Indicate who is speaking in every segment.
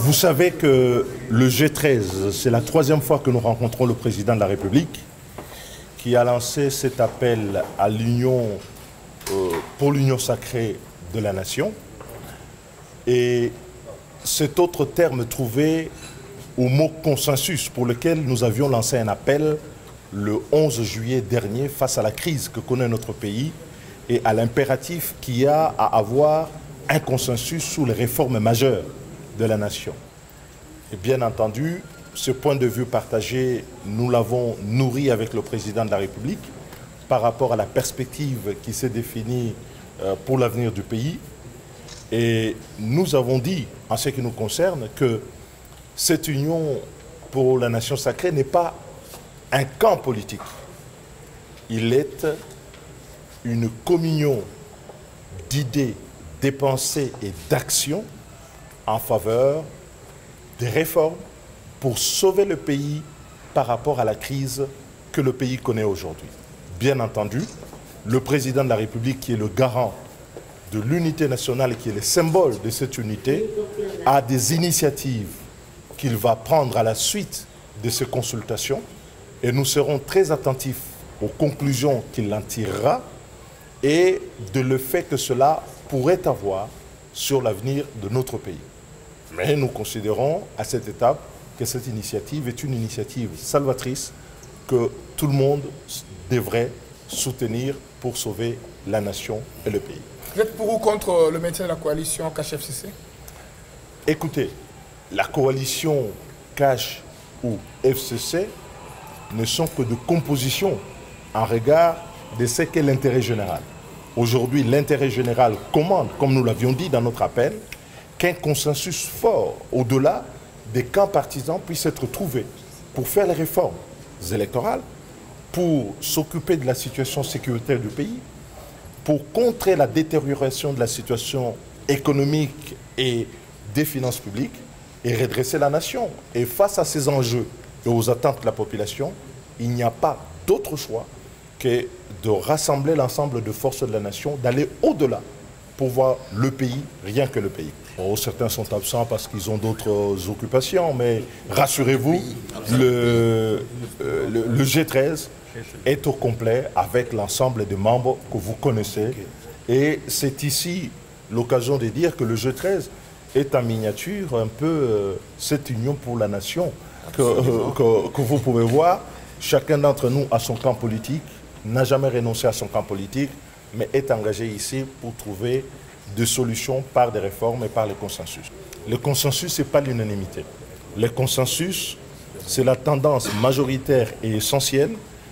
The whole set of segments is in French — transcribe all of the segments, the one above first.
Speaker 1: Vous savez que le G13, c'est la troisième fois que nous rencontrons le président de la République qui a lancé cet appel à l'union, pour l'union sacrée de la nation. Et cet autre terme trouvé au mot consensus pour lequel nous avions lancé un appel le 11 juillet dernier face à la crise que connaît notre pays et à l'impératif qu'il y a à avoir un consensus sur les réformes majeures de la nation. Et bien entendu, ce point de vue partagé, nous l'avons nourri avec le président de la République par rapport à la perspective qui s'est définie pour l'avenir du pays. Et nous avons dit, en ce qui nous concerne, que cette union pour la nation sacrée n'est pas un camp politique. Il est une communion d'idées, de pensées et d'actions en faveur des réformes pour sauver le pays par rapport à la crise que le pays connaît aujourd'hui. Bien entendu, le président de la République, qui est le garant de l'unité nationale et qui est le symbole de cette unité, a des initiatives qu'il va prendre à la suite de ces consultations et nous serons très attentifs aux conclusions qu'il en tirera et de l'effet que cela pourrait avoir sur l'avenir de notre pays. Mais nous considérons à cette étape que cette initiative est une initiative salvatrice que tout le monde devrait soutenir pour sauver la nation et le pays.
Speaker 2: Vous êtes pour ou contre le maintien de la coalition CACH-FCC?
Speaker 1: Écoutez, la coalition CACH ou FCC ne sont que de composition en regard de ce qu'est l'intérêt général. Aujourd'hui, l'intérêt général commande, comme nous l'avions dit dans notre appel, qu'un consensus fort au-delà des camps partisans puisse être trouvé pour faire les réformes électorales, pour s'occuper de la situation sécuritaire du pays, pour contrer la détérioration de la situation économique et des finances publiques et redresser la nation. Et face à ces enjeux et aux attentes de la population, il n'y a pas d'autre choix que de rassembler l'ensemble de forces de la nation, d'aller au-delà pour voir le pays, rien que le pays. Oh, certains sont absents parce qu'ils ont d'autres occupations, mais rassurez-vous, le G13 est au complet avec l'ensemble des membres que vous connaissez. Et c'est ici l'occasion de dire que le G13 est en miniature un peu cette union pour la nation que vous pouvez voir. Chacun d'entre nous a son camp politique, n'a jamais renoncé à son camp politique, mais est engagé ici pour trouver des solutions par des réformes et par le consensus. Le consensus, ce n'est pas l'unanimité. Le consensus, c'est la tendance majoritaire et essentielle,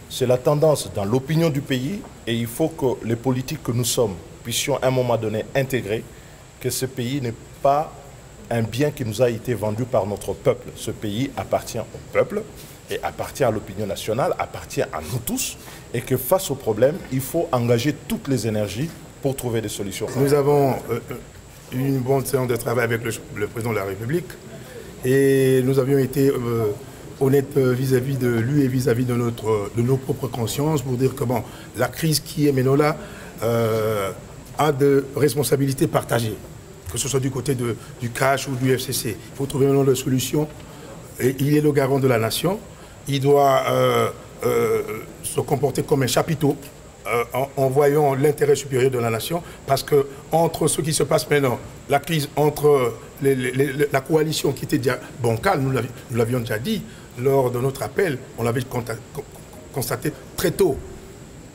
Speaker 1: c'est la tendance dans l'opinion du pays, et il faut que les politiques que nous sommes puissions à un moment donné intégrer que ce pays n'est pas un bien qui nous a été vendu par notre peuple. Ce pays appartient au peuple et appartient à l'opinion nationale, appartient à nous tous, et que face au problème, il faut engager toutes les énergies pour trouver des solutions.
Speaker 3: Nous avons eu une bonne séance de travail avec le président de la République et nous avions été honnêtes vis-à-vis de lui et vis-à-vis de nos propres consciences pour dire que bon, la crise qui est maintenant là a de responsabilités partagées, que ce soit du côté du CACH ou du FCC. Il faut trouver maintenant des solutions. Et il est le garant de la nation. Il doit se comporter comme un chapiteau en voyant l'intérêt supérieur de la nation, parce que entre ce qui se passe maintenant, la crise entre la coalition qui était déjà bancale, nous l'avions déjà dit lors de notre appel, on l'avait constaté très tôt.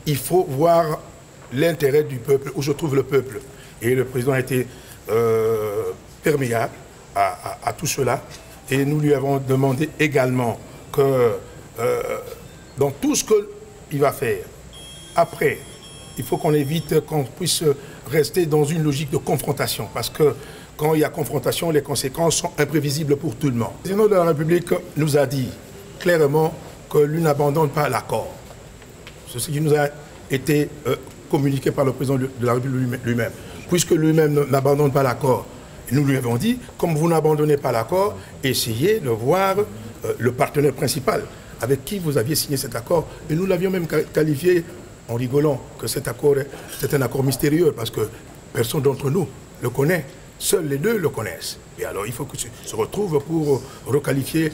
Speaker 3: Il faut voir l'intérêt du peuple, où je trouve le peuple. Et le président a été perméable à tout cela. Et nous lui avons demandé également que dans tout ce qu'il va faire, après, il faut qu'on évite qu'on puisse rester dans une logique de confrontation. Parce que quand il y a confrontation, les conséquences sont imprévisibles pour tout le monde. Le président de la République nous a dit clairement que lui n'abandonne pas l'accord. C'est ce qui nous a été communiqué par le président de la République lui-même. Puisque lui-même n'abandonne pas l'accord, nous lui avons dit, comme vous n'abandonnez pas l'accord, essayez de voir le partenaire principal avec qui vous aviez signé cet accord. Et nous l'avions même qualifié, en rigolant, que cet accord, c'est un accord mystérieux, parce que personne d'entre nous le connaît. Seuls les deux le connaissent. Et alors, il faut que se retrouve pour requalifier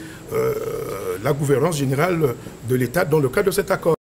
Speaker 3: la gouvernance générale de l'État dans le cadre de cet accord.